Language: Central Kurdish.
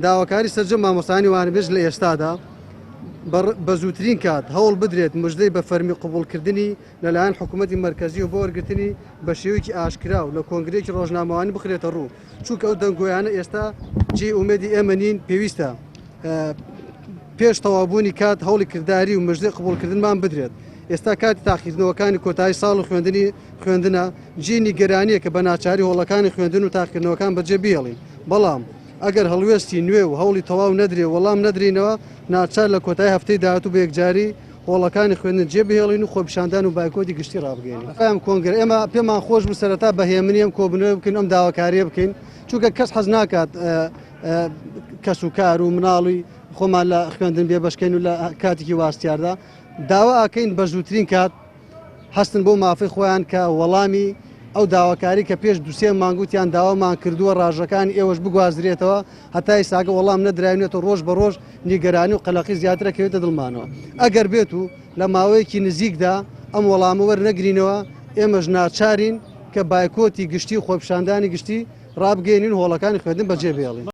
داواکاری سەرجەم مامۆستانی وانەبێژ لە ئێستادا بە زووترین کات هەوڵ بدرێت مژدەی بە فەرمی قبولکردنی لەلایەن حکوومەتی مرکزی و بۆ وەرگرتنی بە شێوەیەکی ئاشکرا و لە کۆنگرێکی ڕۆژنامەوانی بخرێتە ڕوو چونکە ئەو دەنگۆیانە ئێستا جێ ئومێدی ئێمە نین پێویستە پێش تەوابوونی کات هەوڵی کردداری و مژدەی قبولکردنمان بدرێت. ئێستا کاتی تاقیکردنەوەکانی کۆتایی ساڵ و خوێندنە جێنی گەرانیە کە بە ناچاری هۆڵەکانی خوێندن و تاقیکردنەوەکان بەجێ بێڵین. بەڵام ئەگەر هەڵوێستی نوێ و هەوڵی تەواو نەدرێ وەڵام نەدرینەوە ناچار لە کۆتای هەفتەی داهاتوو بە یەکجاری هۆڵەکانی خوێندن جێبهێڵین و خۆپیشاندان و بایکۆتی گشتی ڕابگەین. ئەم کۆنگرە ئێمە پێمان خۆش بوو سەرەتا بەهێمنی ئەم کۆبنەوە بکەین ئەم داواکاریە بکەین چونکە کەس حەز ناکات کەس و کار و مناڵی خۆمان لە خوێندن بێ بەشکەین و لە کاتێکی واستیاردا داوا ئاکەین بە زووترین کات هەستن بۆ مافی خۆیان کە وەڵامی ئەو داواکاری کە پێش دووسێ مانگوتیان داوامان کردووە ڕاژەکانی ئێوەش بگوازرێتەوە هەتای ساگە وەڵام نەدراوێتەوە ڕۆژ بە ڕۆژ نیگەرانی و قەلەقی زیاترەکەوێتە دڵمانەوە. ئەگەر بێت و لە ماوەیەکی نزیکدا ئەم وەڵامە وەرنەگرینەوە ئێمەش ناچارین کە بایکۆتی گشتی و خۆپیشاندانی گشتی ڕابگەینین هۆڵەکانی خوێندن بەجێبێڵین.